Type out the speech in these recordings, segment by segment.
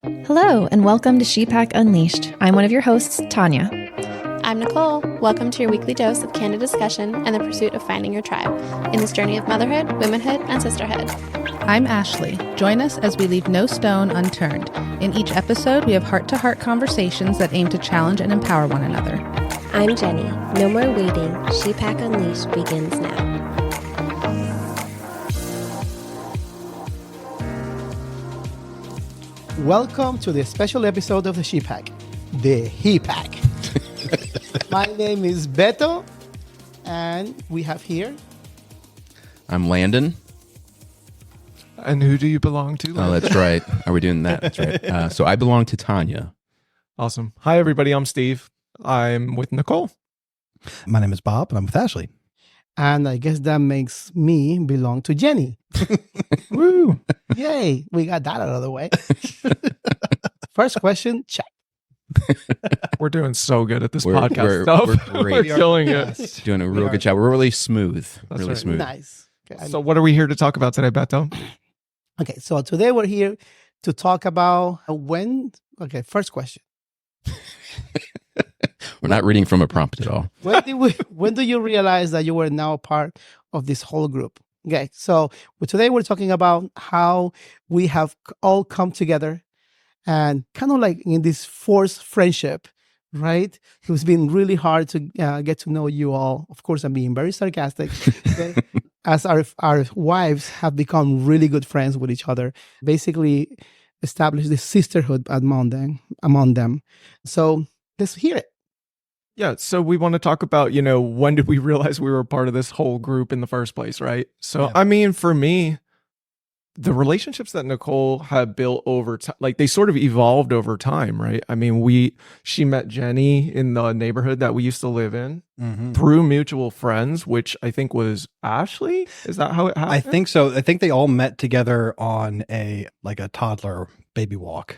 Hello, and welcome to ShePack Unleashed. I'm one of your hosts, Tanya. I'm Nichole. Welcome to your weekly dose of candid discussion and the pursuit of finding your tribe in this journey of motherhood, womanhood, and sisterhood. I'm Ashley. Join us as we leave no stone unturned. In each episode, we have heart-to-heart conversations that aim to challenge and empower one another. I'm Jenny. No more waiting. ShePack Unleashed begins now. Welcome to the special episode of the ShePack, the HePack. My name is Beto, and we have here... I'm Landon. And who do you belong to, Landon? Oh, that's right. Are we doing that? That's right. So I belong to Tanya. Awesome. Hi, everybody. I'm Steve. I'm with Nichole. My name is Bob, and I'm with Ashley. And I guess that makes me belong to Jenny. Woo! Yay! We got that out of the way. First question, check. We're doing so good at this podcast stuff. We're great. We're killing it. Doing a real good job. We're really smooth. That's really right. smooth. Nice. Okay, So what are we here to talk about today, Beto? Okay, so today we're here to talk about when... Okay, first question. We're not reading from a prompt at all. When do you realize that you were now a part of this whole group? Okay, so today we're talking about how we have all come together and kind of like in this forced friendship, right? It's been really hard to get to know you all. Of course, I'm being very sarcastic. Okay? As our wives have become really good friends with each other, basically established this sisterhood among them. So let's hear it. Yeah, so we want to talk about, when did we realize we were part of this whole group in the first place, right? So, Yeah. I mean, for me, the relationships that Nichole had built over time, like they sort of evolved over time, right? I mean, she met Jenny in the neighborhood that we used to live in through mutual friends, which I think was Ashley. Is that how it happened? I think so. I think they all met together on a toddler baby walk.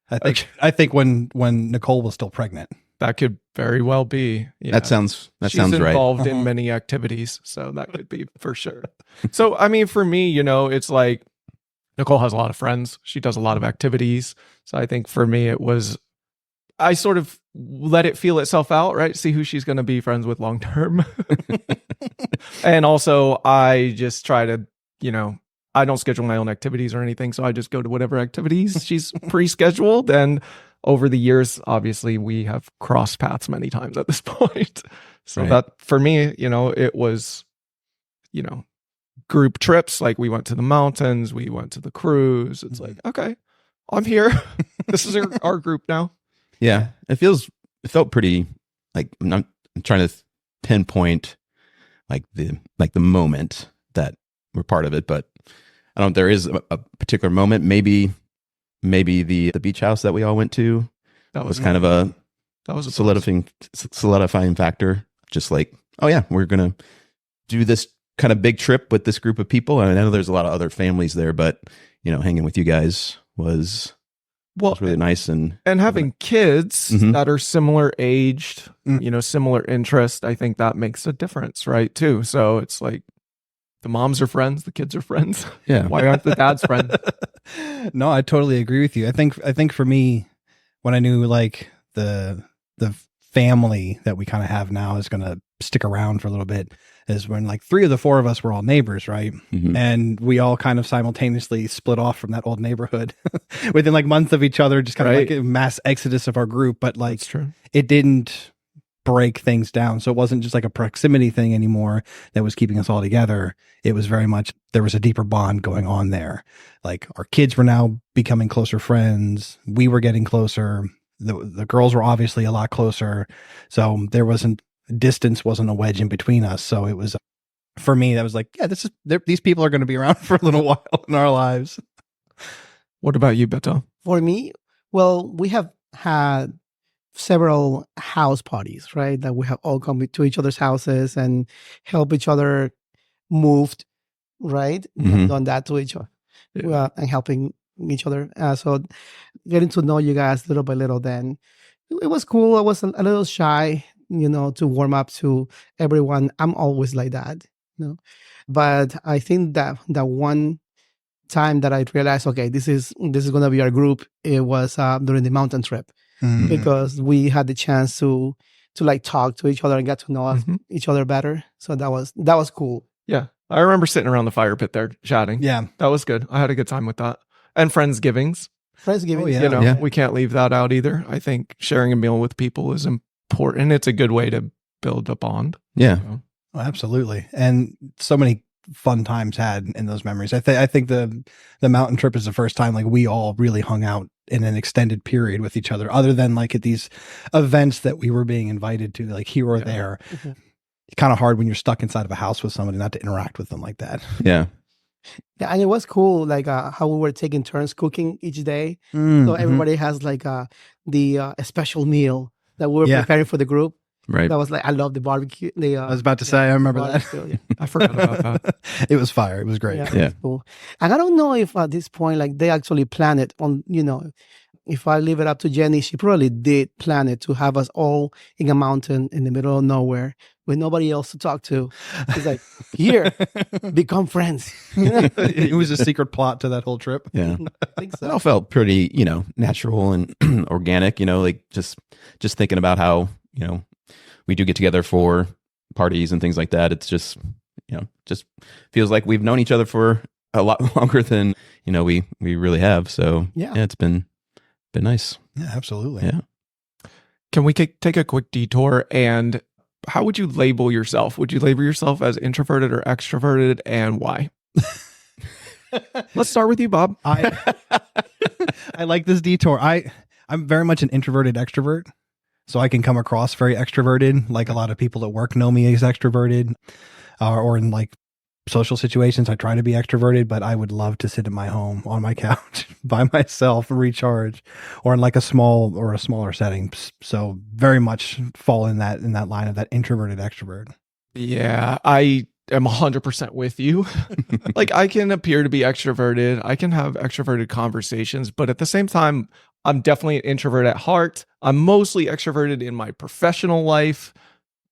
I think when Nichole was still pregnant. That could very well be. Yeah. That sounds She's right. involved in many activities, so that could be for sure. So, I mean, for me, it's like Nichole has a lot of friends. She does a lot of activities. So I think for me, I sort of let it feel itself out, right? See who she's going to be friends with long term. And also, I just try to, I don't schedule my own activities or anything. So I just go to whatever activities she's pre-scheduled. And over the years, obviously, we have crossed paths many times at this point. So Right. that for me, it was, group trips. Like we went to the mountains, we went to the cruise. It's like, okay, I'm here. This is our group now. Yeah, it felt pretty like I'm trying to pinpoint like the moment that we're part of it, but I don't. There is a particular moment. Maybe the beach house that we all went to That was kind of a solidifying factor. Just like, oh yeah, we're gonna do this kind of big trip with this group of people. I know there's a lot of other families there, but hanging with you guys was really nice and having kids that are similar aged, similar interest. I think that makes a difference, right? Too. So it's like the moms are friends, the kids are friends. Yeah. Why aren't the dads friends? No, I totally agree with you. I think for me, when I knew like the family that we kind of have now is going to stick around for a little bit, is when like 3 of the 4 of us were all neighbors, right? Mhm. And we all kind of simultaneously split off from that old neighborhood within like months of each other, just kind of like a mass exodus of our group. But like, That's true. it didn't break things down. So it wasn't just like a proximity thing anymore that was keeping us all together. It was very much, there was a deeper bond going on there. Like our kids were now becoming closer friends. We were getting closer. The girls were obviously a lot closer. So distance wasn't a wedge in between us. So it was, for me, that was like, yeah, these people are going to be around for a little while in our lives. What about you, Beto? For me, well, we have had several house parties, right? That we have all come to each other's houses and help each other moved, right? We have done that to each other and helping each other. So getting to know you guys little by little, then it was cool. I was a little shy, to warm up to everyone. I'm always like that, But I think that one time that I realized, okay, this is going to be our group. It was during the mountain trip because we had the chance to like talk to each other and get to know each other better. So that was cool. Yeah. I remember sitting around the fire pit there chatting. Yeah. That was good. I had a good time with that. And Friendsgivings. Friendsgiving. Oh, yeah. You know, Yeah. we can't leave that out either. I think sharing a meal with people is important. It's a good way to build a bond. Yeah. So, Oh, absolutely. And so many fun times had in those memories. I think the mountain trip is the first time like we all really hung out in an extended period with each other, other than like at these events that we were being invited to, like here or there. It's kind of hard when you're stuck inside of a house with somebody not to interact with them like that. Yeah. Yeah, and it was cool, like how we were taking turns cooking each day. So everybody has like a special meal that we were preparing for the group. Right. That was like, I love the barbecue. I was about to say, I remember that. barbecue, I forgot about that. It was fire. It was great. Yeah, Yeah. that's cool. And I don't know if at this point, like they actually planned it on, if I leave it up to Jenny, she probably did plan it to have us all in a mountain in the middle of nowhere with nobody else to talk to. It's like, here, become friends. It was a secret plot to that whole trip. Yeah. I think It so. all felt pretty, natural and organic, like just thinking about how, we do get together for parties and things like that. It's just, just feels like we've known each other for a lot longer than, we really have. So Yeah. it's been nice. Yeah, absolutely. Yeah. Can we take a quick detour? And how would you label yourself? Would you label yourself as introverted or extroverted, and why? Let's start with you, Bob. I like this detour. I'm very much an introverted extrovert. So I can come across very extroverted. Like a lot of people at work know me as extroverted, or in like social situations, I try to be extroverted, but I would love to sit at my home on my couch by myself and recharge, or in like a smaller setting. So very much fall in that line of that introverted extrovert. Yeah, I am 100% with you. Like I can appear to be extroverted. I can have extroverted conversations, but at the same time, I'm definitely an introvert at heart. I'm mostly extroverted in my professional life,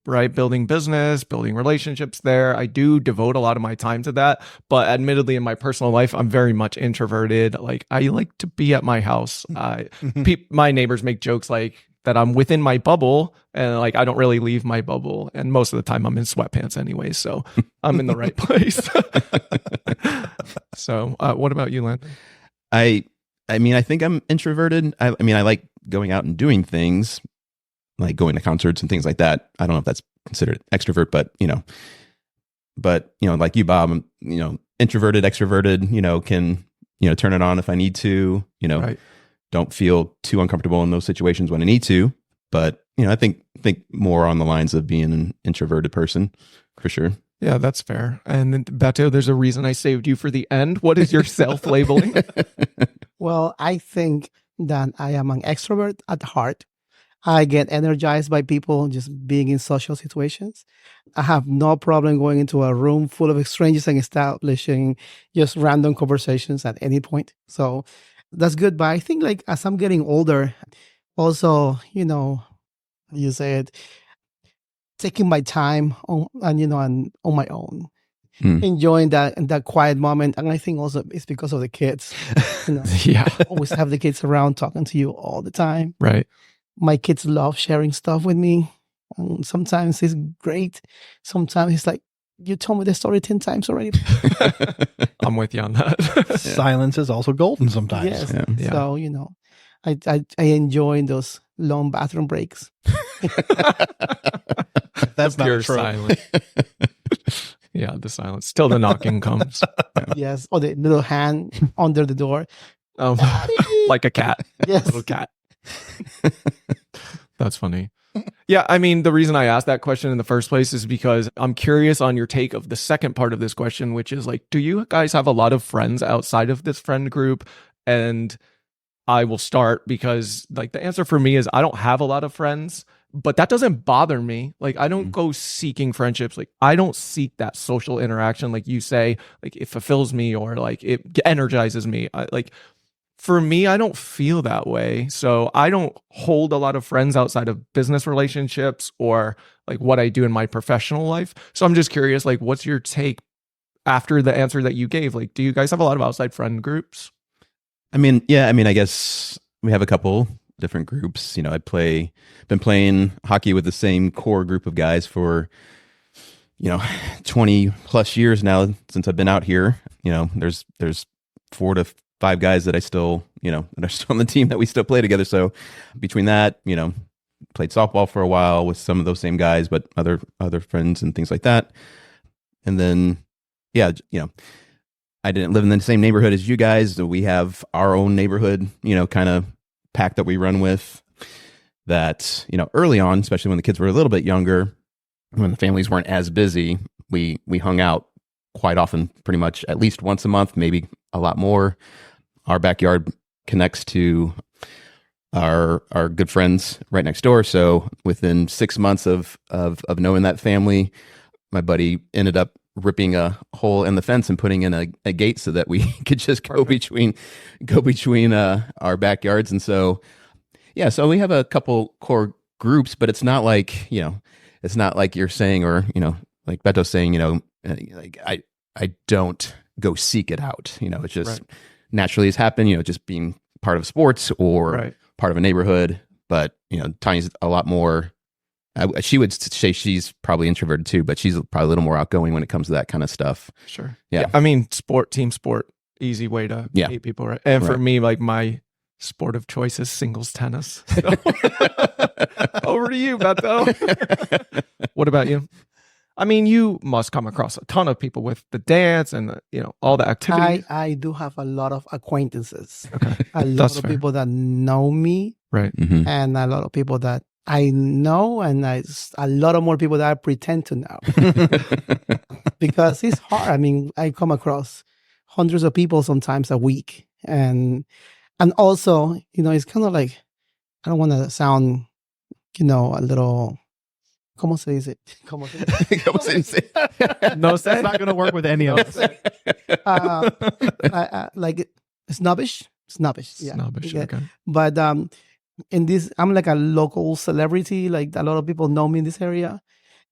right? Building business, building relationships there. I do devote a lot of my time to that. But admittedly, in my personal life, I'm very much introverted. Like I like to be at my house. My neighbors make jokes like that I'm within my bubble, and like I don't really leave my bubble. And most of the time I'm in sweatpants anyway, so I'm in the right place. So what about you, Landon? I mean, I think I'm introverted. I like going out and doing things, like going to concerts and things like that. I don't know if that's considered extrovert, but like you, Bob, I'm, introverted, extroverted, can, turn it on if I need to, Right. Don't feel too uncomfortable in those situations when I need to. But, I think more on the lines of being an introverted person for sure. Yeah, that's fair. And then, Beto, there's a reason I saved you for the end. What is your self-labeling? Well, I think that I am an extrovert at heart. I get energized by people just being in social situations. I have no problem going into a room full of strangers and establishing just random conversations at any point. So that's good. But I think like as I'm getting older, also, you said, taking my time on my own. Enjoying that quiet moment. And I think also it's because of the kids. Yeah. Always have the kids around talking to you all the time. Right. My kids love sharing stuff with me. And sometimes it's great. Sometimes it's like, you told me the story 10 times already. I'm with you on that. Silence is also golden sometimes. Yes. Yeah. So, I enjoy those long bathroom breaks. That's not Pure true. silence. Yeah, the silence. Till the knocking comes. Yes. Or the little hand under the door. Like a cat. Yes. Little cat. That's funny. Yeah, I mean, the reason I asked that question in the first place is because I'm curious on your take of the second part of this question, which is like, do you guys have a lot of friends outside of this friend group? And I will start because like the answer for me is I don't have a lot of friends, but that doesn't bother me. Like I don't go seeking friendships. Like I don't seek that social interaction. Like you say, like it fulfills me or like it energizes me. For me, I don't feel that way. So I don't hold a lot of friends outside of business relationships or like what I do in my professional life. So I'm just curious, like, what's your take after the answer that you gave, like, do you guys have a lot of outside friend groups? I mean, yeah, I guess we have a couple different groups. I've been playing hockey with the same core group of guys for 20 plus years now since I've been out here. There's 4 to 5 guys that I still, that are still on the team that we still play together. So between that, played softball for a while with some of those same guys, but other friends and things like that. And then, yeah, I didn't live in the same neighborhood as you guys. So we have our own neighborhood, kind of pack that we run with that, early on, especially when the kids were a little bit younger, when the families weren't as busy, we hung out quite often, pretty much at least once a month, maybe a lot more. Our backyard connects to our good friends right next door. So within 6 months of knowing that family, my buddy ended up ripping a hole in the fence and putting in a gate so that we could just go between our backyards. And so, yeah, so we have a couple core groups, but it's not like, it's not like you're saying, or, like Beto's saying, like I don't go seek it out. It's just naturally has happened, just being part of sports or part of a neighborhood. But, Tanya's a lot more, she would say she's probably introverted too, but she's probably a little more outgoing when it comes to that kind of stuff. Sure. Yeah. I mean, team sport, easy way to meet people, right? And for me, like, my sport of choice is singles tennis. So. Over to you, Beto. What about you? I mean, you must come across a ton of people with the dance and all the activities. I do have a lot of acquaintances. Okay. A lot of people that know me, right? Mm-hmm. And a lot of people that I know, and a lot of more people that I pretend to know. Because it's hard. I mean, I come across hundreds of people sometimes a week, and also, it's kind of like, I don't want to sound, a little. ¿Cómo se dice? ¿Cómo se dice? No, that's not going to work with any of us. Like snobbish. Yeah. Snobbish. Okay. But in this, I'm like a local celebrity. Like, a lot of people know me in this area,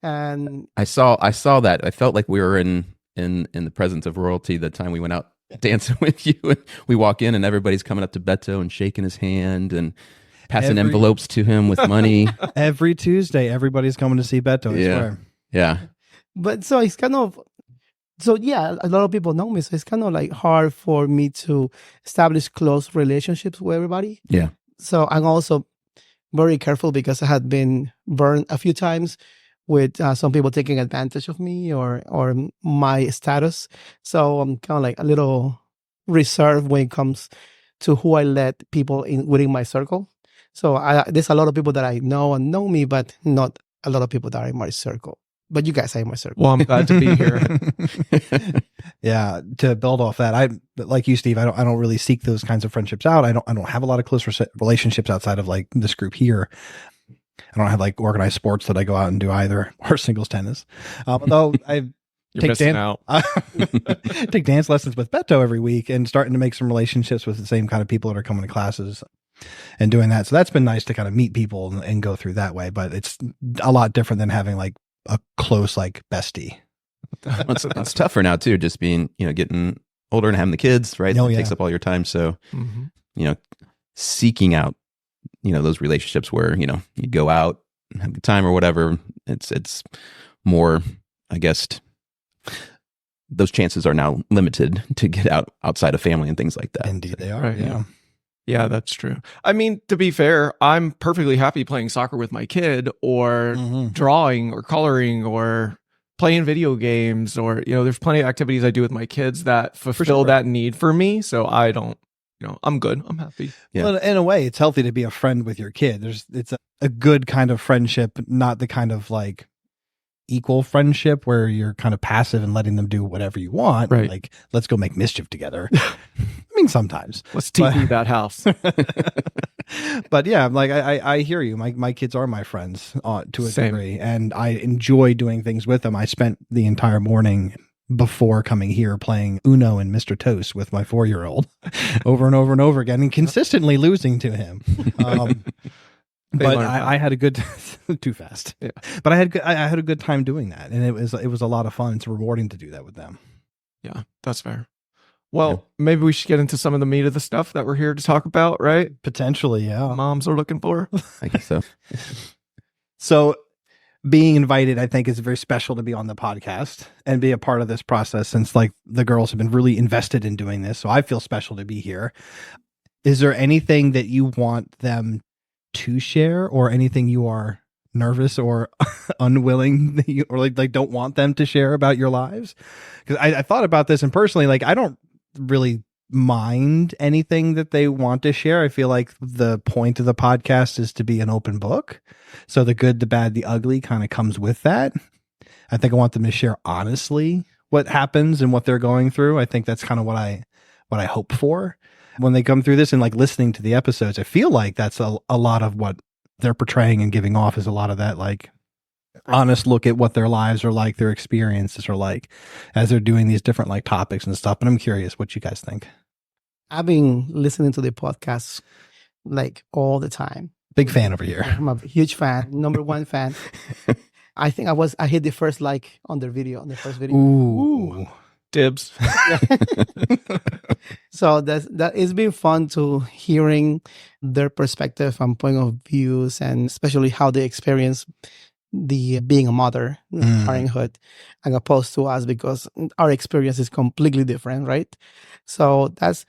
and I saw that. I felt like we were in the presence of royalty the time we went out dancing with you. And we walk in and everybody's coming up to Beto and shaking his hand and passing envelopes to him with money. Every Tuesday, everybody's coming to see Beto. I swear. Yeah. But so it's kind of, a lot of people know me. So it's kind of like hard for me to establish close relationships with everybody. Yeah. So I'm also very careful because I had been burned a few times with some people taking advantage of me or my status. So I'm kind of like a little reserved when it comes to who I let people within my circle. So there's a lot of people that I know and know me, but not a lot of people that are in my circle. But you guys are in my circle. Well, I'm glad to be here. Yeah, to build off that, like you, Steve, I don't really seek those kinds of friendships out. I don't have a lot of close relationships outside of like this group here. I don't have like organized sports that I go out and do either, or singles tennis. Although I take dance lessons with Beto every week and starting to make some relationships with the same kind of people that are coming to classes and doing that. So that's been nice to kind of meet people and go through that way. But it's a lot different than having like a close like bestie. It's tougher now too, just being, getting older and having the kids, right? Oh, It yeah. takes up all your time. So, seeking out, those relationships where, you go out and have a good time or whatever. It's more, I guess, those chances are now limited to get outside of family and things like that. Indeed, they are. Right, Yeah. Yeah, that's true. I mean, to be fair, I'm perfectly happy playing soccer with my kid or drawing or coloring or playing video games or, there's plenty of activities I do with my kids that fulfill that need for me. So I don't, I'm good. I'm happy. Yeah. Well, in a way, it's healthy to be a friend with your kid. It's a good kind of friendship, not the kind of like equal friendship where you're kind of passive and letting them do whatever you want. Right. Like, let's go make mischief together. I mean, sometimes. Let's TP that house. But yeah, like I hear you. My kids are my friends to a Same. degree, and I enjoy doing things with them. I spent the entire morning before coming here playing Uno and Mr. Toast with my 4-year-old over and over and over again, and consistently losing to him. But I had a good too fast. Yeah. But I had a good time doing that, and it was a lot of fun. It's rewarding to do that with them. Yeah, that's fair. Well, maybe we should get into some of the meat of the stuff that we're here to talk about, right? Potentially, yeah. Moms are looking for. I guess so. So being invited, I think, is very special to be on the podcast and be a part of this process, since like the girls have been really invested in doing this. So I feel special to be here. Is there anything that you want them to share, or anything you are nervous or unwilling that you, or like don't want them to share about your lives? Because I thought about this, and personally, like I don't really mind anything that they want to share. I feel like the point of the podcast is to be an open book. So the good, the bad, the ugly kind of comes with that. I think I want them to share honestly what happens and what they're going through. I think that's kind of what I hope for when they come through this, and like listening to the episodes. I feel like that's a lot of what they're portraying and giving off, is a lot of that like honest look at what their lives are like, their experiences are like, as they're doing these different like topics and stuff. And I'm curious what you guys think. I've been listening to the podcasts like all the time. Big fan over here. I'm a huge fan, number one fan. I think I hit the first like on the first video. Ooh. Dibs. So that it's been fun to hearing their perspective and point of views, and especially how they experience the being a mother, parenthood, and opposed to us, because our experience is completely different, right? So that's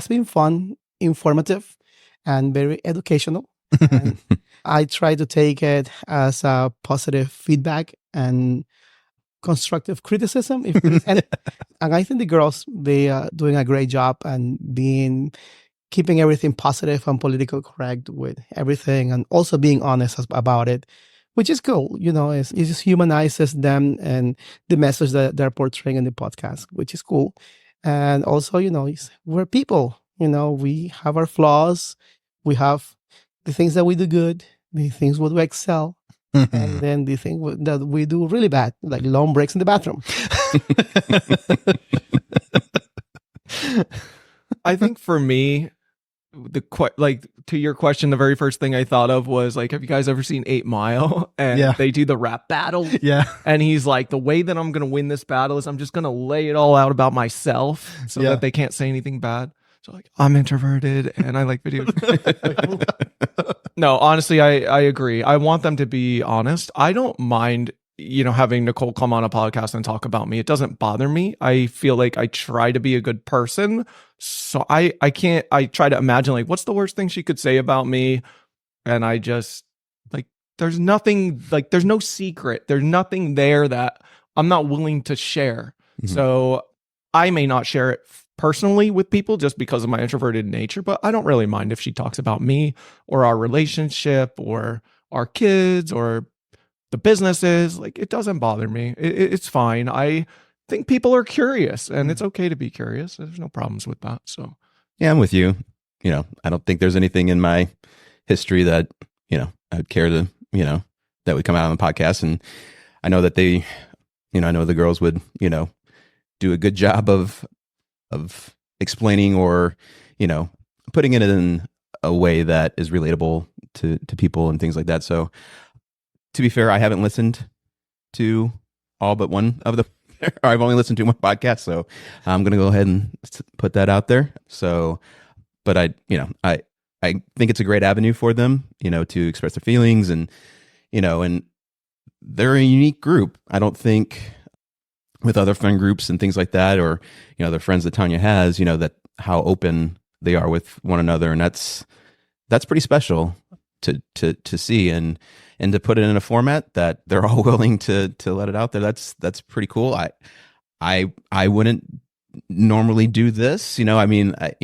been fun, informative, and very educational. And I try to take it as a positive feedback and constructive criticism. And I think the girls, they are doing a great job and keeping everything positive and politically correct with everything, and also being honest about it, which is cool. You know, it just humanizes them and the message that they're portraying in the podcast, which is cool. And also, you know, we're people. You know, we have our flaws. We have the things that we do good, the things where we excel, and then the thing that we do really bad, like long breaks in the bathroom. I think for me, to your question, the very first thing I thought of was like, have you guys ever seen 8 Mile? And they do the rap battle. Yeah. And he's like, the way that I'm going to win this battle is I'm just going to lay it all out about myself so that they can't say anything bad. So like, I'm introverted and I like video. No, honestly, I agree. I want them to be honest. I don't mind, you know, having Nichole come on a podcast and talk about me. It doesn't bother me. I feel like I try to be a good person. So I try to imagine like, what's the worst thing she could say about me? And I just like, there's nothing, like, there's no secret. There's nothing there that I'm not willing to share. Mm-hmm. So I may not share it personally with people just because of my introverted nature, but I don't really mind if she talks about me or our relationship or our kids or the businesses. Like, it doesn't bother me. It's fine. I think people are curious, and it's okay to be curious. There's no problems with that. So yeah, I'm with you. You know, I don't think there's anything in my history that, you know, I'd care to, you know, that would come out on the podcast. And I know that they, you know, I know the girls would, you know, do a good job of explaining, or, you know, putting it in a way that is relatable to people and things like that. So to be fair, I haven't listened to all but one of the, or I've only listened to one podcast. So I'm going to go ahead and put that out there. So, but I think it's a great avenue for them, you know, to express their feelings, and, you know, and they're a unique group. I don't think with other friend groups and things like that, or, you know, the friends that Tanya has, you know, that how open they are with one another. And that's pretty special to see, and to put it in a format that they're all willing to let it out there. That's pretty cool. I wouldn't normally do this, you know. I mean, I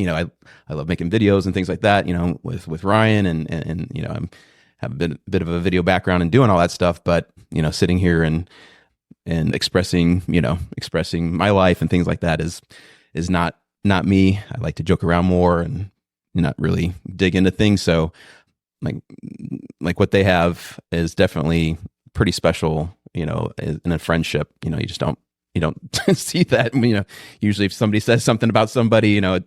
love making videos and things like that, you know, with Ryan, and you know, have a bit of a video background and doing all that stuff, but, you know, sitting here and expressing my life and things like that is not me. I like to joke around more and not really dig into things. So like what they have is definitely pretty special, you know, in a friendship. You know, you don't see that. You know, usually if somebody says something about somebody, you know,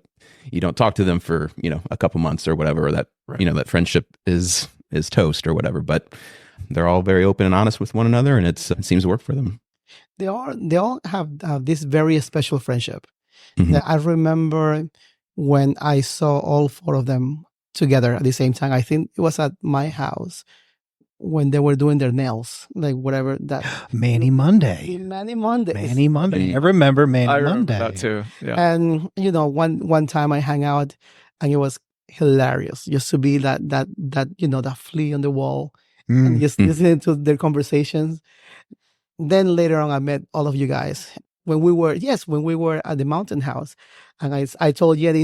you don't talk to them for, you know, a couple months or whatever, or that, right, you know, that friendship is toast or whatever. But they're all very open and honest with one another, and it seems to work for them. they all have this very special friendship. Mhm. That I remember when I saw all four of them together at the same time. I think it was at my house when they were doing their nails, like whatever that Manny Monday. Manny Monday. Manny Monday. I remember Manny I remember Monday. that too. Yeah. And one time I hang out, and it was hilarious just to be that that flea on the wall and just listening to their conversations. Then later on, I met all of you guys when we were at the mountain house, and I told Yeti,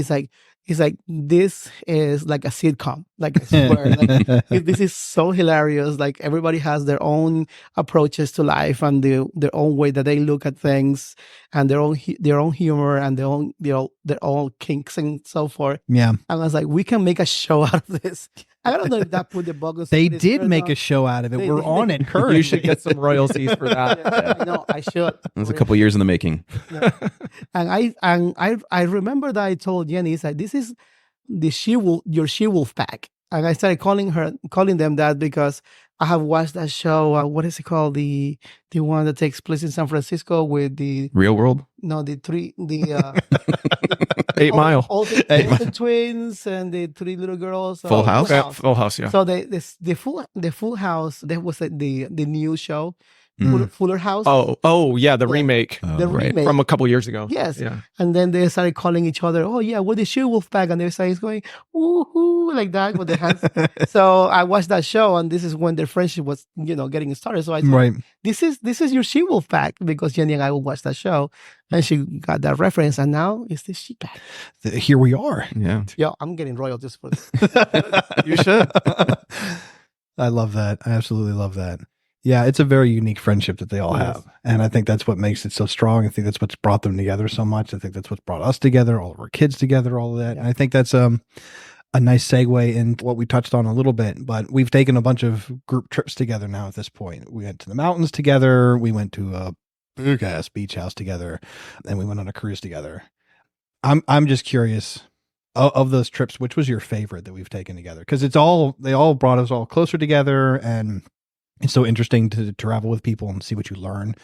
it's like this is like a sitcom. Like, I swear, like, this is so hilarious. Like, everybody has their own approaches to life and their own way that they look at things, and their own humor and their own kinks and so forth. Yeah. And I was like, we can make a show out of this. I don't know if that put the bug on They somebody's did ear or make not. a show out of it. They We're did. on it currently. You should get some royalties for that. Yeah, I know, I should. It was a couple years in the making. And I remember that I told Jenny, it's like, this is your she-wolf pack. And I started calling them that because I have watched that show. What is it called? The one that takes place in San Francisco with the Real world? the 8 Mile. all the twins and the three little girls. Full House? Yeah, Full House, yeah. So the Full House, that was the new show, Fuller House. Oh, yeah, the remake the right. remake. from a couple years ago. Yes. Yeah. And then they started calling each other, oh yeah, what is she-wolf pack? And they started going, woohoo, like that with their hands. So I watched that show, and this is when their friendship was, getting started. So I thought, Right. this is your she-wolf pack, because Jenny and I will watch that show, and she got that reference, and now it's the ShePack. Here we are. Yeah. Yo, I'm getting royalties for this. You should. I love that. I absolutely love that. Yeah, it's a very unique friendship that they all Yes. have. And I think that's what makes it so strong. I think that's what's brought them together so much. I think that's what's brought us together, all of our kids together, all of that. And I think that's a nice segue into what we touched on a little bit. But we've taken a bunch of group trips together now at this point. We went to the mountains together. We went to a big-ass beach house together. And we went on a cruise together. I'm just curious, of those trips, which was your favorite that we've taken together? Because they all brought us all closer together, and it's so interesting to travel with people and see what you learn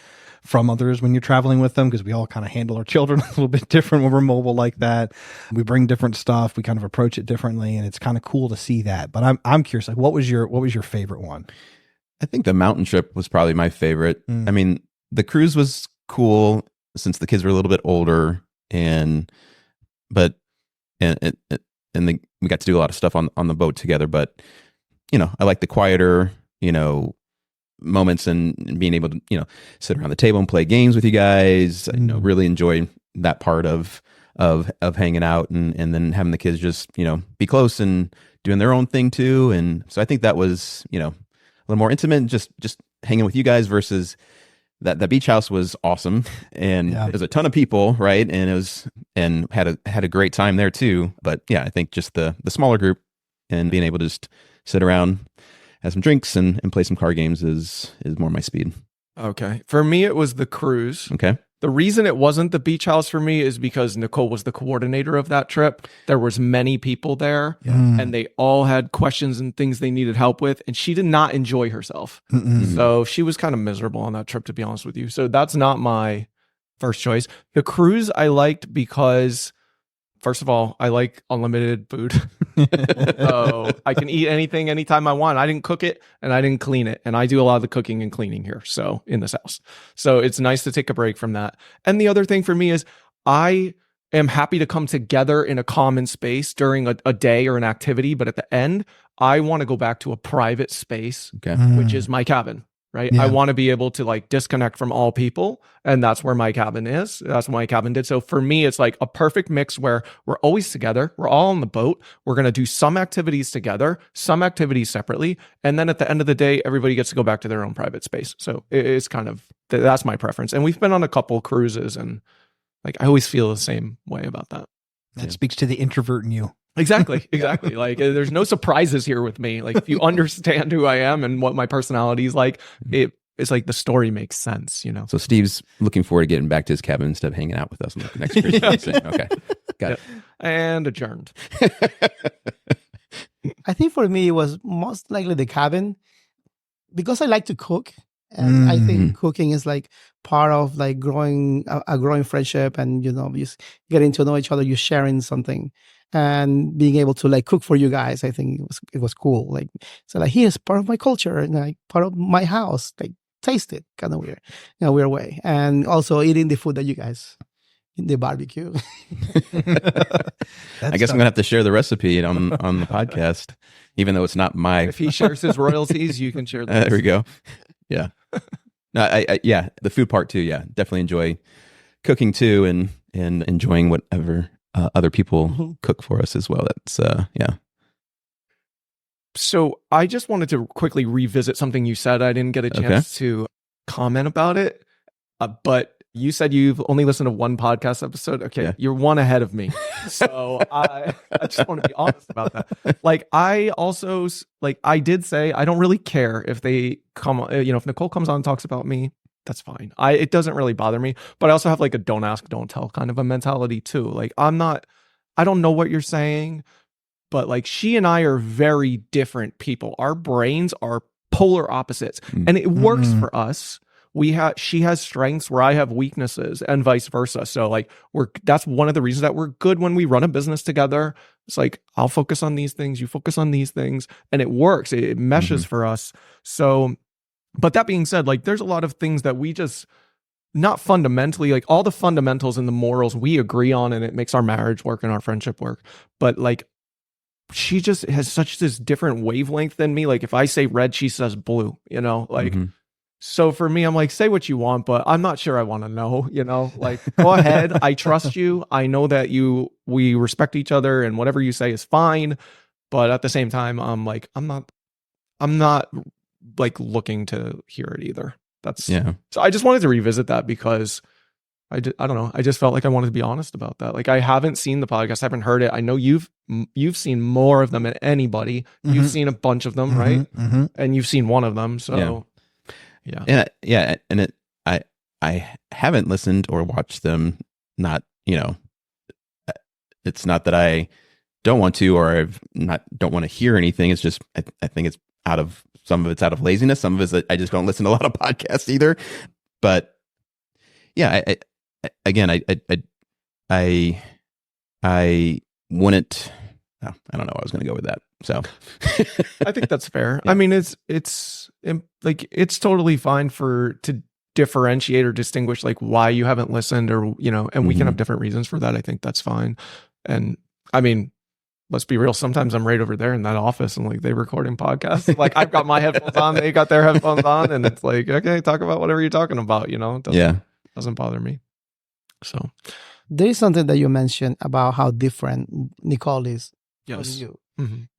from others when you're traveling with them, because we all kind of handle our children a little bit different when we're mobile like that. We bring different stuff. We kind of approach it differently, and it's kind of cool to see that. But I'm curious, like, what was your favorite one? I think the mountain trip was probably my favorite. I mean, the cruise was cool since the kids were a little bit older, we got to do a lot of stuff on the boat together. But I like the quieter, moments and being able to sit around the table and play games with you guys. Really enjoy that part of hanging out and then having the kids just be close and doing their own thing too. And so I think that was a little more intimate, just hanging with you guys versus that beach house was awesome, and there's a ton of people, right? And had a great time there too. But yeah, I think just the smaller group and being able to just sit around, have some drinks and play some card games is more my speed. Okay. For me, it was the cruise. Okay. The reason it wasn't the beach house for me is because Nichole was the coordinator of that trip. There was many people there, and they all had questions and things they needed help with, and she did not enjoy herself. So she was kind of miserable on that trip, to be honest with you. So that's not my first choice. The cruise I liked because, first of all, I like unlimited food. So I can eat anything anytime I want. I didn't cook it and I didn't clean it. And I do a lot of the cooking and cleaning here. So in this house. So it's nice to take a break from that. And the other thing for me is I am happy to come together in a common space during a day or an activity. But at the end, I want to go back to a private space, which is my cabin. Right. Yeah. I want to be able to disconnect from all people. And that's where my cabin is. That's what my cabin did. So for me, it's like a perfect mix where we're always together. We're all on the boat. We're going to do some activities together, some activities separately. And then at the end of the day, everybody gets to go back to their own private space. So it's kind of, that's my preference. And we've been on a couple cruises, and I always feel the same way about that. That speaks to the introvert in you. Exactly. There's no surprises here with me. If you understand who I am and what my personality is like, it's like the story makes sense, So Steve's looking forward to getting back to his cabin instead of hanging out with us on the next Christmas. Okay, got it. And adjourned. I think for me, it was most likely the cabin, because I like to cook. And I think cooking is like part of like growing a growing friendship, and just getting to know each other, you sharing something and being able to like cook for you guys. I think it was cool. Like, so like, here's part of my culture and like part of my house, like taste it, kind of weird, in a weird way. And also eating the food that you guys in the barbecue. I guess I'm gonna have to share the recipe on the podcast, even though it's not my. If he shares his royalties, you can share the There we go. Yeah. No, yeah, the food part too. Yeah, definitely enjoy cooking too, and enjoying whatever other people cook for us as well. That's yeah. So I just wanted to quickly revisit something you said. I didn't get a chance to comment about it, but you said you've only listened to one podcast episode. Okay, yeah. You're one ahead of me. So I just want to be honest about that. Like, I also, like, I did say I don't really care if they come, if Nichole comes on and talks about me, that's fine. It doesn't really bother me. But I also have like a don't ask, don't tell kind of a mentality too. Like, I don't know what you're saying, but like, she and I are very different people. Our brains are polar opposites, and it works for us. She has strengths where I have weaknesses, and vice versa. So like, that's one of the reasons that we're good when we run a business together. It's like, I'll focus on these things, you focus on these things, and it works. It meshes for us. So, but that being said, like, there's a lot of things that we just, not fundamentally, like all the fundamentals and the morals we agree on, and it makes our marriage work and our friendship work. But like, she just has such this different wavelength than me. Like, if I say red, she says blue, like, so for me, I'm like, say what you want, but I'm not sure I want to know, like, go ahead. I trust you. I know that we respect each other, and whatever you say is fine. But at the same time, I'm like, I'm not like looking to hear it either. So I just wanted to revisit that because I don't know. I just felt like I wanted to be honest about that. Like, I haven't seen the podcast, I haven't heard it. I know you've seen more of them than anybody. You've seen a bunch of them, right? And you've seen one of them. So and I haven't listened or watched them. Not, it's not that I don't want to, or don't want to hear anything. It's just I think it's some of it's out of laziness. Some of it's that I just don't listen to a lot of podcasts either. But yeah, I wouldn't. Oh, I don't know. I was going to go with that. So I think that's fair. Yeah. I mean, it's like, it's totally fine to differentiate or distinguish like why you haven't listened, or, and we can have different reasons for that. I think that's fine. And I mean, let's be real. Sometimes I'm right over there in that office and like, they're recording podcasts. Like, I've got my headphones on, they got their headphones on, and it's like, okay, talk about whatever you're talking about, doesn't bother me. So there is something that you mentioned about how different Nichole is. Yes. You.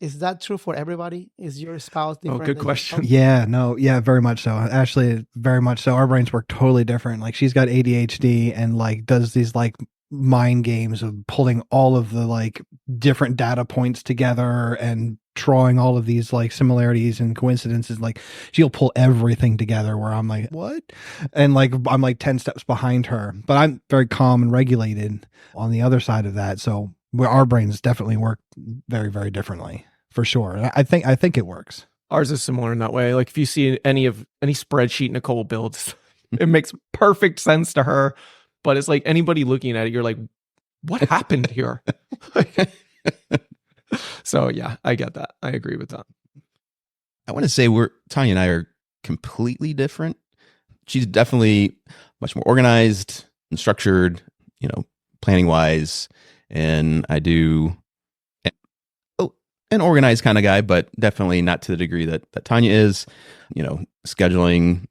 Is that true for everybody? Is your spouse different? Oh, good question. Yeah, no, yeah, very much so. Actually, very much so. Our brains work totally different. Like, she's got ADHD and like does these like mind games of pulling all of the like different data points together and drawing all of these like similarities and coincidences. Like, she'll pull everything together where I'm like, what? And like, I'm like 10 steps behind her, but I'm very calm and regulated on the other side of that. So our brains definitely work very, very differently, for sure. And I think it works. Ours is similar in that way. Like, if you see any spreadsheet Nichole builds, it makes perfect sense to her. But it's like, anybody looking at it, you're like, what happened here? So yeah, I get that. I agree with that. I want to say Tanya and I are completely different. She's definitely much more organized and structured, planning wise. And I do an organized kind of guy, but definitely not to the degree that Tanya is, scheduling,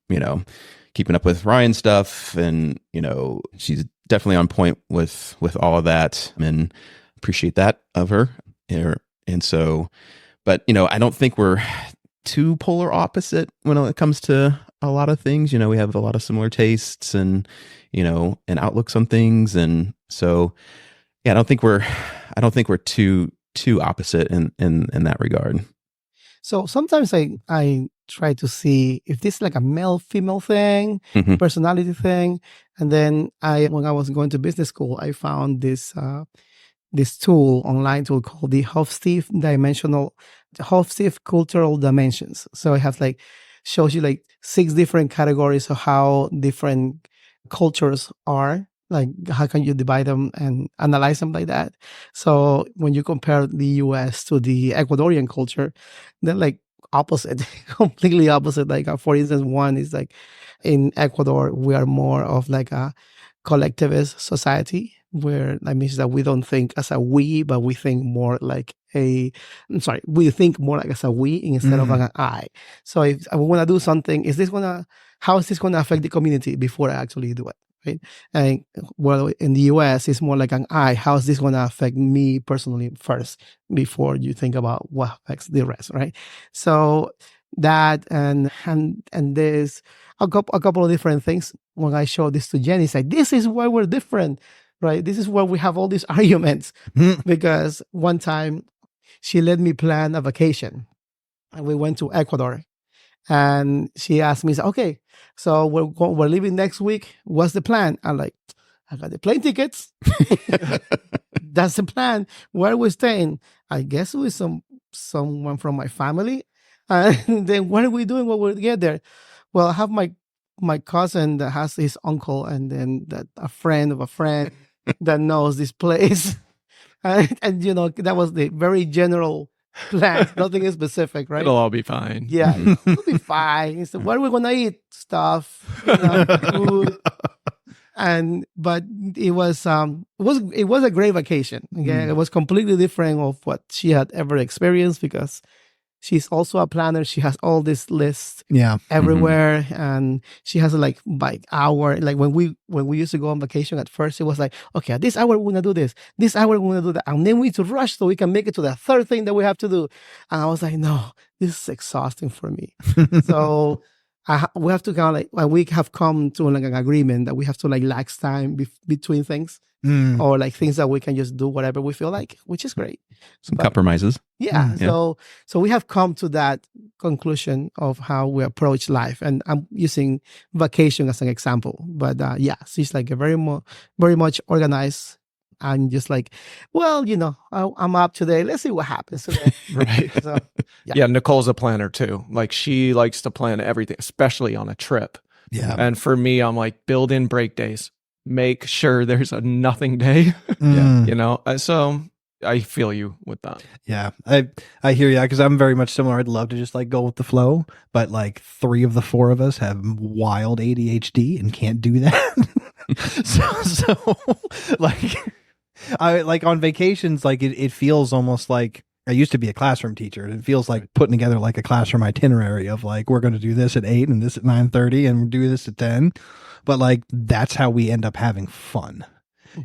keeping up with Ryan stuff. And, she's definitely on point with all of that, and appreciate that of her. And so, but, I don't think we're too polar opposite when it comes to a lot of things. We have a lot of similar tastes and, and outlooks on things. And so, yeah, I don't think we're too opposite in that regard. So sometimes I try to see if this is like a male-female thing, personality thing. And then when I was going to business school, I found this online tool called the Hofstede Cultural Dimensions. So it has like shows you like 6 different categories of how different cultures are. Like, how can you divide them and analyze them like that? So when you compare the US to the Ecuadorian culture, they're like opposite, completely opposite. Like, for instance, one is like in Ecuador, we are more of like a collectivist society, where that means that we don't think as a we, but we think more like we think more like as a we instead of an I. So if I want to do something, how is this gonna affect the community before I actually do it? Right. And well, in the US, it's more like an I. How is this going to affect me personally first before you think about what affects the rest? Right. So that and there's a couple of different things. When I showed this to Jenny, it's like, this is why we're different, right? This is why we have all these arguments. Because one time she let me plan a vacation and we went to Ecuador. And she asked me, okay, so we're leaving next week. What's the plan? I'm like, I got the plane tickets. That's the plan. Where are we staying? I guess with someone from my family. And then what are we doing when we get there? Well, I have my cousin that has his uncle, and then a friend of a friend that knows this place. And that was the very general plan. Nothing is specific, right? It'll all be fine. Yeah, it'll be fine. He said, what are we gonna eat? Stuff, food. But it was a great vacation. Again, it was completely different of what she had ever experienced, because she's also a planner. She has all these lists everywhere, and she has like by hour. Like when we used to go on vacation at first, it was like, okay, at this hour we're gonna do this hour we're gonna do that, and then we need to rush so we can make it to the third thing that we have to do. And I was like, no, this is exhausting for me. So we have to kind of like, we have come to like an agreement that we have to like lax time between things. Or like things that we can just do whatever we feel like, which is great. Some compromises. Yeah. So we have come to that conclusion of how we approach life, and I'm using vacation as an example. But she's like a very much organized, and just like, well, I'm up today. Let's see what happens today. Right. So, yeah. Nicole's a planner too. Like, she likes to plan everything, especially on a trip. Yeah. And for me, I'm like, build in break days. Make sure there's a nothing day. So I feel you with that. Yeah, I hear you, because I'm very much similar. I'd love to just like go with the flow, but like 3 of the 4 of us have wild ADHD and can't do that. so like, I like on vacations, like it feels almost like I used to be a classroom teacher. It feels like putting together like a classroom itinerary of like, we're going to do this at 8 and this at 9:30 and we'll do this at 10. But like, that's how we end up having fun,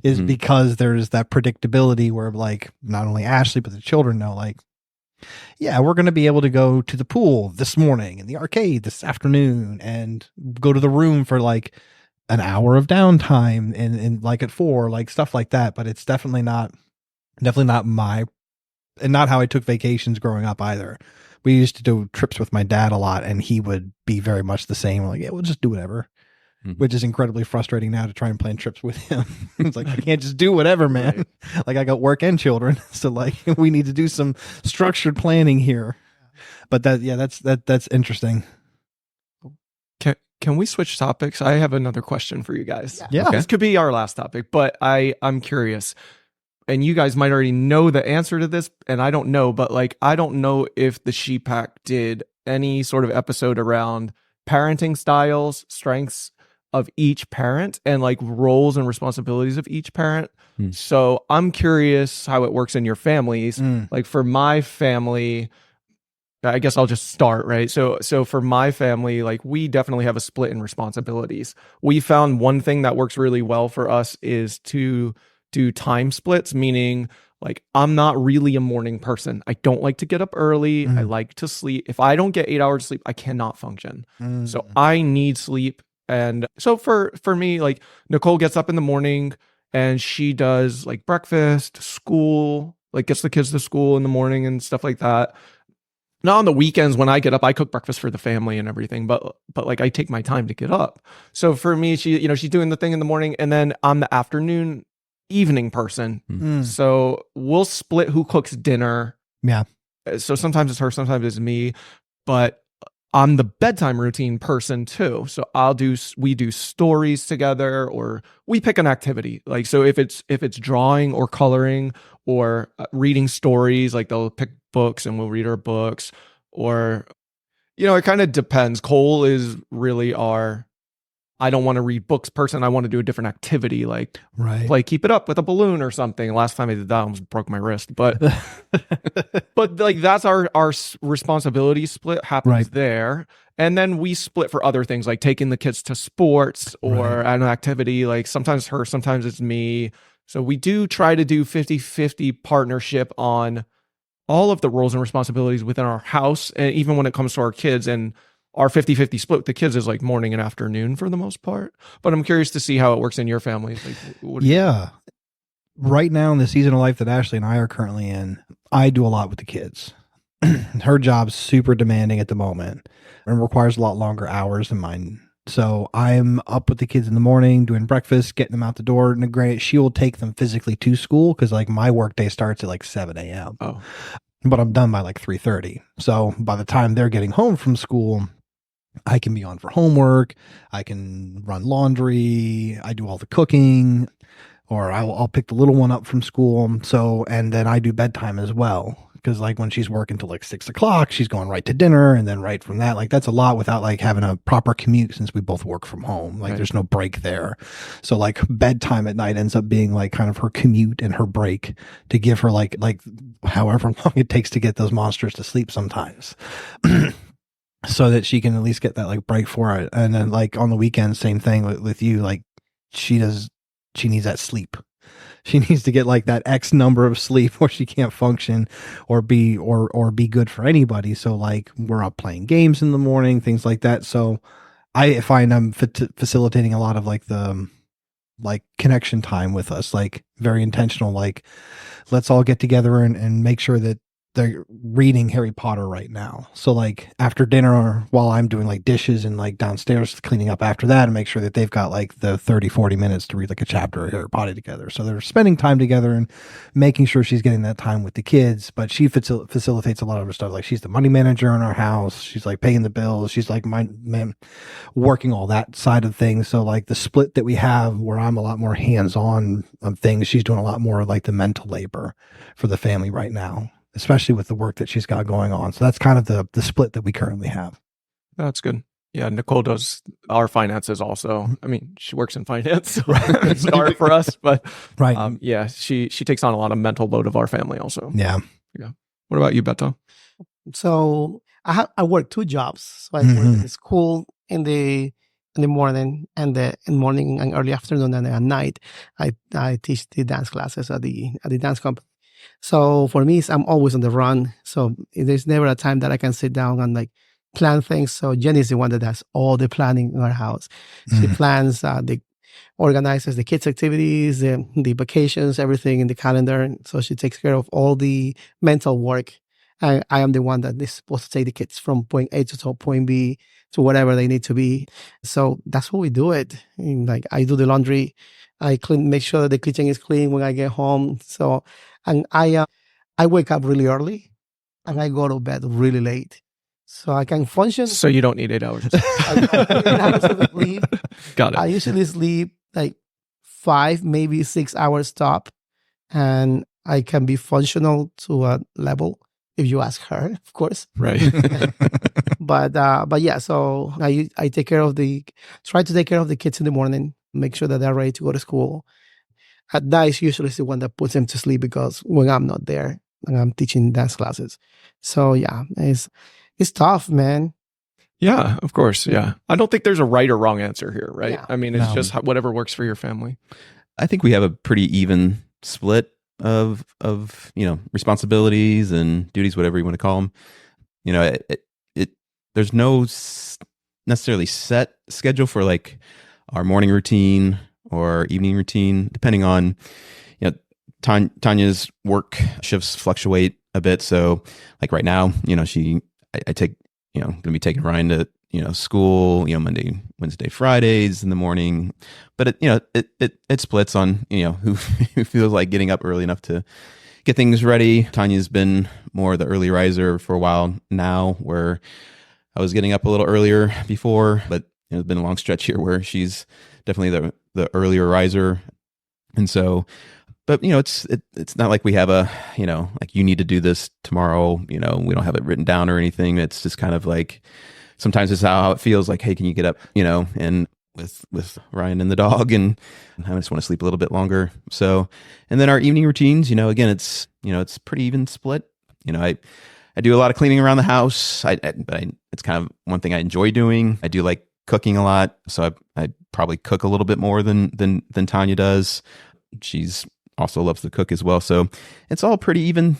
is because there's that predictability where like not only Ashley, but the children know like, yeah, we're going to be able to go to the pool this morning and the arcade this afternoon and go to the room for like an hour of downtime and like at 4, like stuff like that. But it's definitely not my, and not how I took vacations growing up either. We used to do trips with my dad a lot, and he would be very much the same. Like, yeah, we'll just do whatever. Which is incredibly frustrating now to try and plan trips with him. It's like, I can't just do whatever, man. Right. Like, I got work and children. So like, we need to do some structured planning here. But that's interesting. Can we switch topics? I have another question for you guys. Yeah. Okay. This could be our last topic, but I'm curious. And you guys might already know the answer to this, and I don't know, but like, I don't know if the ShePack did any sort of episode around parenting styles, strengths of each parent, and like roles and responsibilities of each parent. So I'm curious how it works in your families. Like for my family, I guess I'll just start, right? So for my family, like we definitely have a split in responsibilities. We found one thing that works really well for us is to do time splits, meaning like I'm not really a morning person. I don't like to get up early. I like to sleep. If I don't get 8 hours of sleep, I cannot function. So I need sleep. And so for me, like Nichole gets up in the morning and she does like breakfast, school, like gets the kids to school in the morning and stuff like that. Now on the weekends when I get up, I cook breakfast for the family and everything, but like I take my time to get up. So for me, she's doing the thing in the morning, and then I'm the afternoon evening person. So we'll split who cooks dinner. Yeah. So sometimes it's her, sometimes it's me, but I'm the bedtime routine person too. So we do stories together, or we pick an activity. Like, so if it's drawing or coloring or reading stories, like they'll pick books and we'll read our books, or, it kind of depends. Cole is really I don't want to read books person. I want to do a different activity, like play keep it up with a balloon or something. Last time I did that, I almost broke my wrist. But but like that's our responsibility split happens there. And then we split for other things, like taking the kids to sports or an activity. Like sometimes her, sometimes it's me. So we do try to do 50-50 partnership on all of the roles and responsibilities within our house. And even when it comes to our kids, and our 50-50 split with the kids is like morning and afternoon for the most part. But I'm curious to see how it works in your family. Like, right now in the season of life that Ashley and I are currently in, I do a lot with the kids. Her job's super demanding at the moment and requires a lot longer hours than mine. So I'm up with the kids in the morning, doing breakfast, getting them out the door. And granted, she will take them physically to school because like my work day starts at like 7 a.m. Oh. But I'm done by like 3:30. So by the time they're getting home from school, I can be on for homework. I can run laundry. I do all the cooking, or I'll pick the little one up from school. So, and then I do bedtime as well. Cause like when she's working till like 6 o'clock, she's going right to dinner. And then right from that, like that's a lot without like having a proper commute since we both work from home. Like there's no break there. So like bedtime at night ends up being like kind of her commute and her break to give her like however long it takes to get those monsters to sleep sometimes. So that she can at least get that like break for it. And then like on the weekends, same thing with you. Like she needs that sleep. She needs to get like that X number of sleep or she can't function or be good for anybody. So like we're up playing games in the morning, things like that. So I find I'm facilitating a lot of like the like connection time with us, like very intentional, like let's all get together and make sure that they're reading Harry Potter right now. So like after dinner or while I'm doing like dishes and like downstairs cleaning up after that and make sure that they've got like the 30-40 minutes to read like a chapter of Harry Potter together. So they're spending time together and making sure she's getting that time with the kids, but she facilitates a lot of her stuff. Like she's the money manager in our house. She's like paying the bills. She's like working all that side of things. So like the split that we have where I'm a lot more hands-on on things, she's doing a lot more of like the mental labor for the family right now, especially with the work that she's got going on. So that's kind of the split that we currently have. That's good. Yeah, Nichole does our finances also. I mean, she works in finance, so it's hard for us, but yeah, she takes on a lot of mental load of our family also. Yeah. What about you, Beto? So I work 2 jobs. So I work in school in the morning and morning and early afternoon, and at night I teach the dance classes at the dance company. So for me, I'm always on the run. So there's never a time that I can sit down and like plan things. So Jenny's the one that does all the planning in our house. She plans, organizes the kids' activities, the vacations, everything in the calendar. So she takes care of all the mental work. I am the one that is supposed to take the kids from point A to point B to whatever they need to be. So that's how we do it. And like I do the laundry. I make sure that the kitchen is clean when I get home. So, and I wake up really early and I go to bed really late. So I can function. So you don't need 8 hours. Sleep. Got it. I usually sleep like 5, maybe 6 hours top. And I can be functional to a level if you ask her, of course. Right. But yeah, so I try to take care of the kids in the morning, make sure that they're ready to go to school. At night, usually is the one that puts them to sleep because when I'm not there and I'm teaching dance classes. So yeah, it's tough, man. Yeah, of course. Yeah. I don't think there's a right or wrong answer here, right? Yeah. I mean, it's just whatever works for your family. I think we have a pretty even split of responsibilities and duties, whatever you want to call them. There's no necessarily set schedule for like our morning routine or evening routine, depending on Tanya's work shifts fluctuate a bit. So like right now, I take gonna be taking Ryan to school, Monday, Wednesday, Fridays in the morning. But it splits on who feels like getting up early enough to get things ready. Tanya's been more the early riser for a while now, where I was getting up a little earlier before, but it's been a long stretch here where she's definitely the earlier riser. And so, but it's not like we have a, like you need to do this tomorrow. We don't have it written down or anything. It's just kind of like, sometimes it's how it feels like, hey, can you get up, and with Ryan and the dog, and I just want to sleep a little bit longer. So, and then our evening routines, again, it's pretty even split. I do a lot of cleaning around the house. But it's kind of one thing I enjoy doing. I do like cooking a lot. So I probably cook a little bit more than Tanya does. She's also loves to cook as well. So it's all pretty even,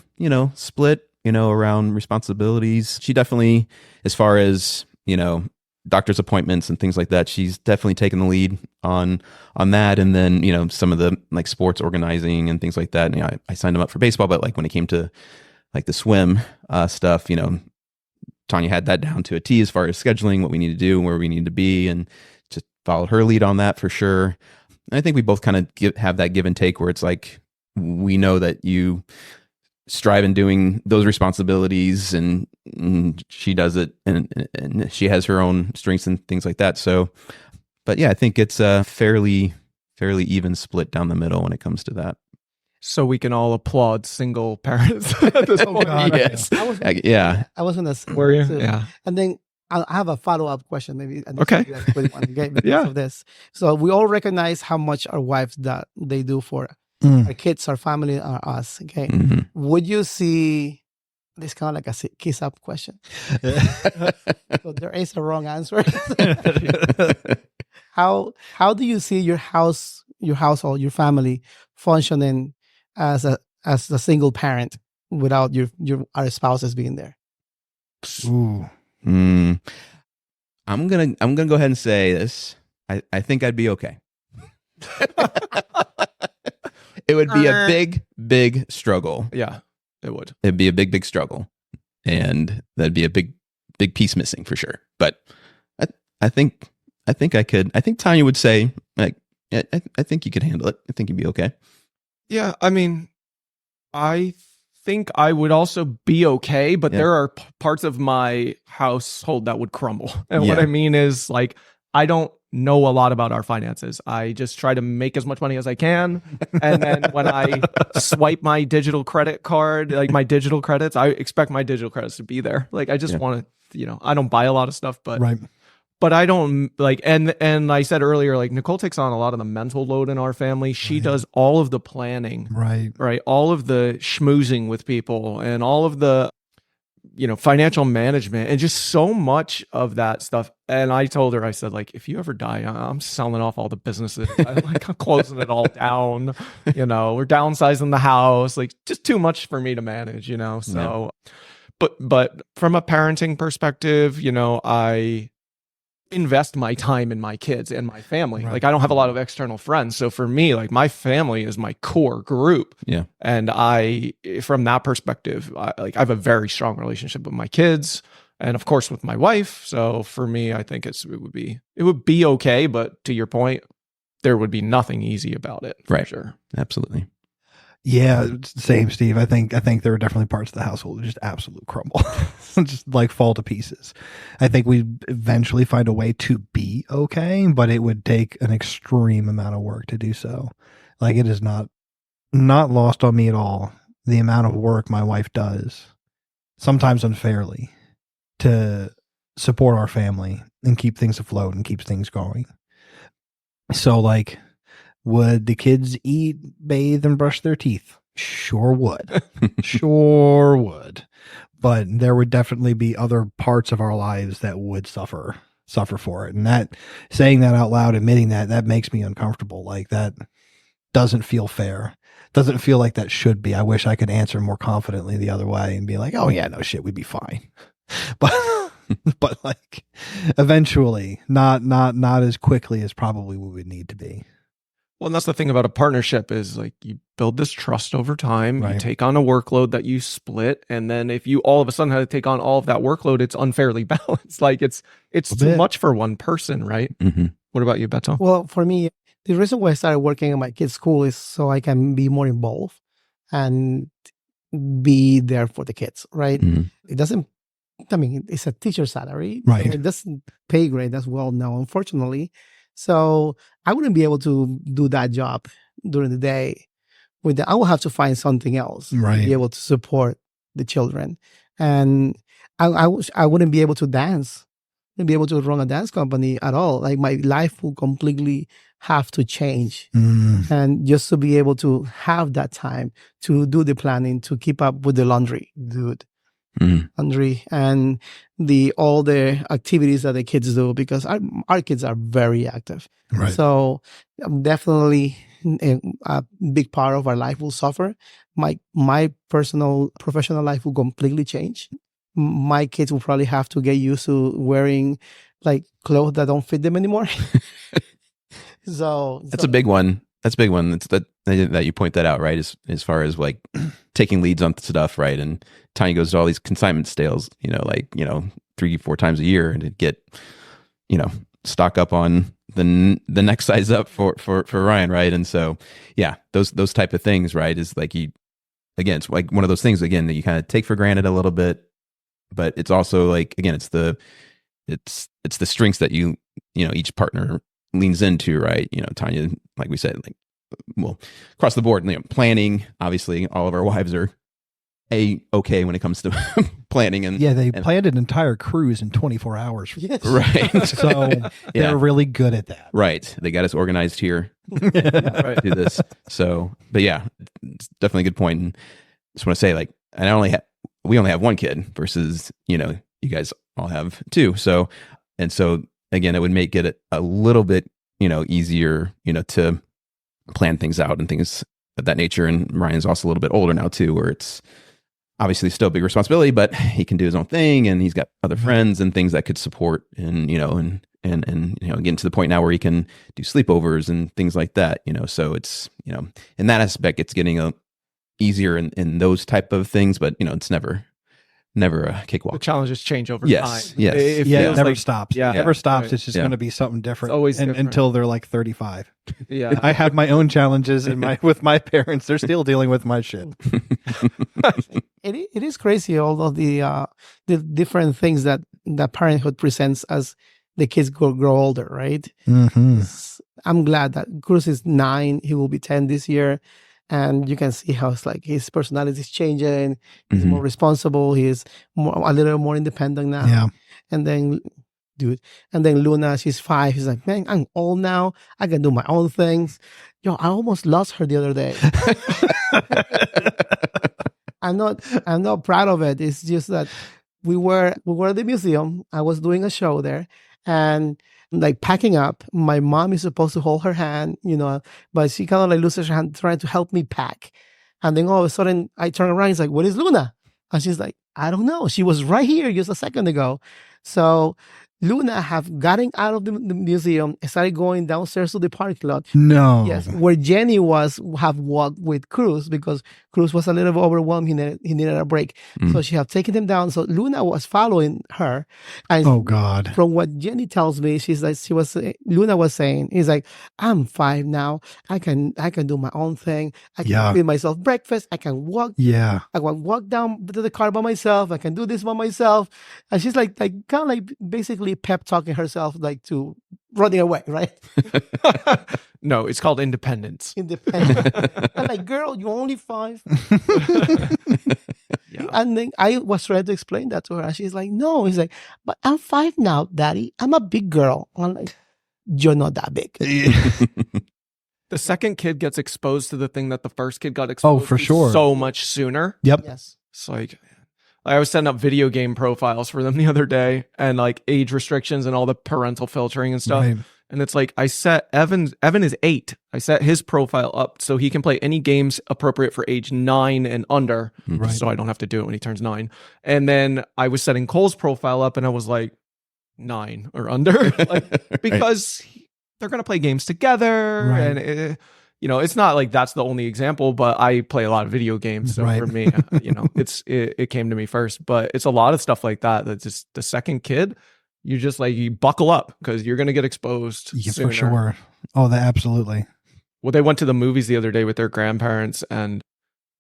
split, around responsibilities. She definitely, as far as, doctor's appointments and things like that, she's definitely taken the lead on that. And then, some of the like sports organizing and things like that. And, I signed them up for baseball, but like when it came to like the swim stuff, Tanya had that down to a T as far as scheduling what we need to do and where we need to be, and just followed her lead on that for sure. And I think we both kind of have that give and take where it's like, we know that you strive in doing those responsibilities, and she does it, and she has her own strengths and things like that. So, but yeah, I think it's a fairly even split down the middle when it comes to that. So we can all applaud single parents at this point. Yes. I was going to say. Were you? Too. Yeah. And then I have a follow-up question, maybe. Okay. Because of this. So we all recognize how much our wives that they do for our kids, our family, or us. Okay. Mm-hmm. Would you see this kind of like a kiss up question? So there is a wrong answer. How do you see your household, your family functioning as a single parent without our spouses being there? Ooh. I'm gonna go ahead and say this. I think I'd be okay. It would be a big struggle. Yeah, it would. It'd be a big struggle, and that'd be a big piece missing for sure. But I think I could. I think Tanya would say, like, I think you could handle it. I think you'd be okay. Yeah, I mean, I think I would also be okay, but there are parts of my household that would crumble. And what I mean is, like, I don't know a lot about our finances. I just try to make as much money as I can. And then when I swipe my digital credit card, like my digital credits, I expect my digital credits to be there. Like, I just want to, I don't buy a lot of stuff, but Right. But I don't like, and I said earlier, like, Nichole takes on a lot of the mental load in our family. She does all of the planning, right? All of the schmoozing with people and all of the, financial management and just so much of that stuff. And I told her, I said, like, if you ever die, I'm selling off all the businesses. I'm closing it all down. We're downsizing the house. Like, just too much for me to manage. So, but from a parenting perspective, I invest my time in my kids and my family. Like, I don't have a lot of external friends. So for me, like, my family is my core group. Yeah. And from that perspective, I have a very strong relationship with my kids and of course with my wife. So for me, I think it would be okay. But to your point, there would be nothing easy about it. For sure. Absolutely. Yeah, same, Steve. I think there are definitely parts of the household that just absolute crumble, just like fall to pieces. I think we eventually find a way to be okay, but it would take an extreme amount of work to do so. Like, it is not lost on me at all the amount of work my wife does, sometimes unfairly, to support our family and keep things afloat and keep things going. So, like, would the kids eat, bathe, and brush their teeth? Sure would. Sure would. But there would definitely be other parts of our lives that would suffer for it. And that, saying that out loud, admitting that makes me uncomfortable. Like, that doesn't feel fair. Doesn't feel like that should be. I wish I could answer more confidently the other way and be like, oh yeah, no shit, we'd be fine. But like, eventually, not as quickly as probably we would need to be. Well, and that's the thing about a partnership is, like, you build this trust over time. You take on a workload that you split. And then if you all of a sudden had to take on all of that workload, it's unfairly balanced. Like, it's too much for one person, right? Mm-hmm. What about you, Beto? Well, for me, the reason why I started working at my kids' school is so I can be more involved and be there for the kids, right? Mm-hmm. It doesn't I mean, it's a teacher salary. Right. It doesn't pay great as well now, unfortunately. So I wouldn't be able to do that job during the day. I will have to find something else to Right. be able to support the children. And I wouldn't be able to dance. Wouldn't be able to run a dance company at all. Like my life will completely have to change. And just to be able to have that time to do the planning, to keep up with the laundry, dude. Laundry and all the activities that the kids do, because our kids are very active. Right. So definitely a big part of our life will suffer. My personal professional life will completely change. My kids will probably have to get used to wearing like clothes that don't fit them anymore. So that's a big one. That's a big one. It's that you point that out, right? As far as like taking leads on stuff, right? And Tanya goes to all these consignment sales, 3-4 times a year, and to get, stock up on the next size up for Ryan, right? And so, yeah, those type of things, right? Is like it's like one of those things again that you kind of take for granted a little bit, but it's also like again, it's the strengths that each partner leans into, right? Tanya, like we said, like, well, across the board, planning, obviously all of our wives are okay when it comes to planning. And they planned an entire cruise in 24 hours. Yes. Right. So they're really good at that. Right. They got us organized here. Right. Do this. So, but yeah, it's definitely a good point. And just want to say, like, we only have one kid versus, you guys all have two. So, again, it would make it a little bit, easier, to plan things out and things of that nature. And Ryan's also a little bit older now too, where it's obviously still a big responsibility, but he can do his own thing and he's got other friends and things that could support and, getting to the point now where he can do sleepovers and things like that, so it's, in that aspect, it's getting easier in those type of things, but it's never a cakewalk. The challenges change over yes, time. Yes. It never stops. Yeah. It never stops. Right. It's just going to be something different. It's always different. Until they're like 35. Yeah. I have my own challenges with my parents. They're still dealing with my shit. It is crazy, all of the different things that parenthood presents as the kids grow older, right? Mm-hmm. I'm glad that Cruz is 9. He will be 10 this year. And you can see how it's like his personality is changing. He's more responsible. He is a little more independent now. Yeah. And then Luna, she's 5. She's like, man, I'm old now. I can do my own things. Yo, I almost lost her the other day. I'm not proud of it. It's just that we were at the museum. I was doing a show there, and like packing up. My mom is supposed to hold her hand, but she kind of like loses her hand trying to help me pack. And then all of a sudden I turn around. It's like, "What is Luna?" And she's like, "I don't know. She was right here just a second ago." So Luna have gotten out of the museum and started going downstairs to the parking lot. No. Yes, where Jenny have walked with Cruz because Cruz was a little bit overwhelmed. He needed a break. So she have taken him down. So Luna was following her. And oh God. From what Jenny tells me, Luna was saying, he's like, I'm 5 now. I can do my own thing. I can feed myself breakfast. I can walk. Yeah. I can walk down to the car by myself. I can do this by myself. And she's like kind of like basically pep talking herself like to running away, right? No, it's called independence. Independent. I'm like, girl, you're only 5. Yeah. And then I was trying to explain that to her. And she's like, no. He's like, but I'm 5 now, Daddy. I'm a big girl. I'm like, you're not that big. The second kid gets exposed to the thing that the first kid got exposed for to sure. so much sooner. Yep. Yes. It's like I was setting up video game profiles for them the other day and like age restrictions and all the parental filtering and stuff. Right. And it's like I set Evan is 8. I set his profile up so he can play any games appropriate for age 9 and under. Right. So I don't have to do it when he turns 9. And then I was setting Cole's profile up and I was like 9 or under, like, because they're going to play games together. Right. And it's not like that's the only example, but I play a lot of video games. So for me, it came to me first, but it's a lot of stuff like that. That's just the second kid. You just like, you buckle up because you're going to get exposed. Yeah, sooner. for sure. Oh, that absolutely. Well, they went to the movies the other day with their grandparents and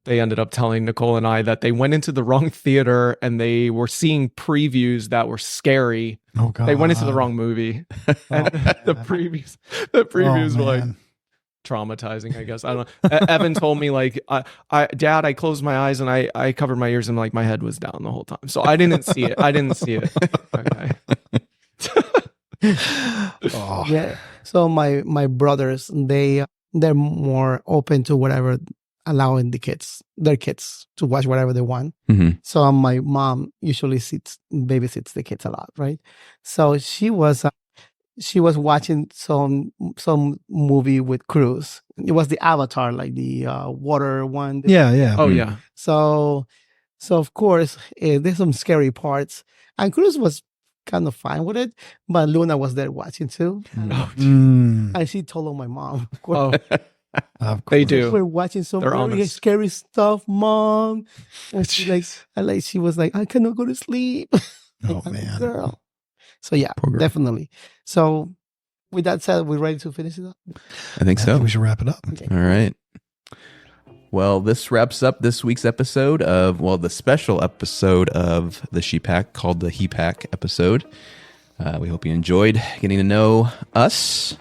they ended up telling Nichole and I that they went into the wrong theater and they were seeing previews that were scary. Oh God. They went into the wrong movie. And the previews were like traumatizing, I guess. I don't know. Evan told me like, Dad, I closed my eyes and I covered my ears and like my head was down the whole time. So I didn't see it. Okay. Yeah. So my brothers, they're more open to whatever, allowing their kids to watch whatever they want. Mhm. So my mom usually babysits the kids a lot, right? So she was watching some movie with Cruz. It was the Avatar, like the water one. Yeah. Oh yeah. So of course there's some scary parts, and Cruz was kind of fine with it, but Luna was there watching too, and she told my mom, of course. They do. We're watching some They're very honest. scary stuff, Mom. And she was like, I cannot go to sleep. Oh I'm a man. girl. So yeah, Poor girl. definitely. So with that said, we're ready to finish it up. I think I so. think we should wrap it up. Okay. All right. Well, this wraps up this week's episode of, the special episode of the ShePack called the HePack episode. We hope you enjoyed getting to know us,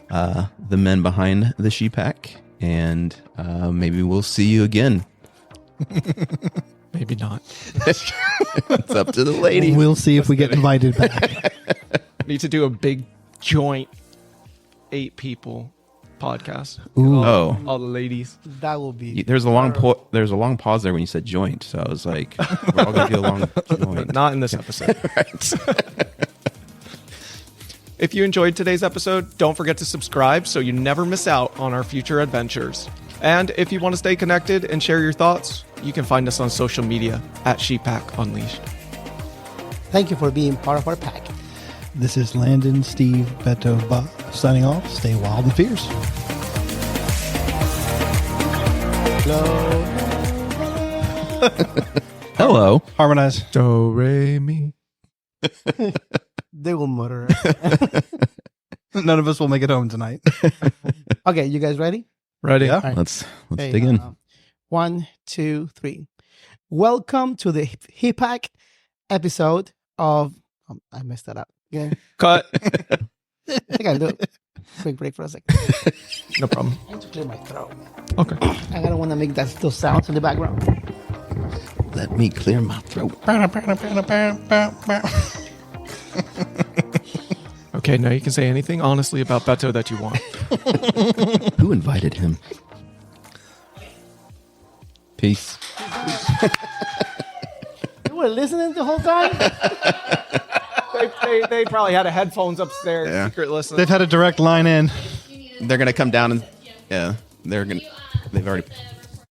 the men behind the ShePack, and maybe we'll see you again. Maybe not. It's up to the lady. We'll see if we get invited back. Need to do a big joint 8 people podcast. Ooh. All the ladies. That will be. There's a long pause there when you said joint, so I was like, we're all gonna do a long joint. Not in this episode. Right. If you enjoyed today's episode, don't forget to subscribe so you never miss out on our future adventures. And if you want to stay connected and share your thoughts, you can find us on social media at ShePack Unleashed. Thank you for being part of our pack. This is Landon, Steve, Beto, Bob signing off. Stay wild and fierce. Hello. Harmonize. Do, re, mi. They will murder us. None of us will make it home tonight. Okay, you guys ready? Ready? Yeah. All right. Let's Okay, dig in. 1, 2, 3. Welcome to the HePack episode of. I messed that up. Yeah, Cut. I gotta do it. Quick break for a second. No problem. I need to clear my throat. Okay. I don't want to make those sounds in the background. Let me clear my throat. Okay, now you can say anything honestly about Beto that you want. Who invited him? Peace. You were listening the whole time? They probably had a headphones upstairs. Yeah. Secret listening. They've had a direct line in. They're gonna come down and they've already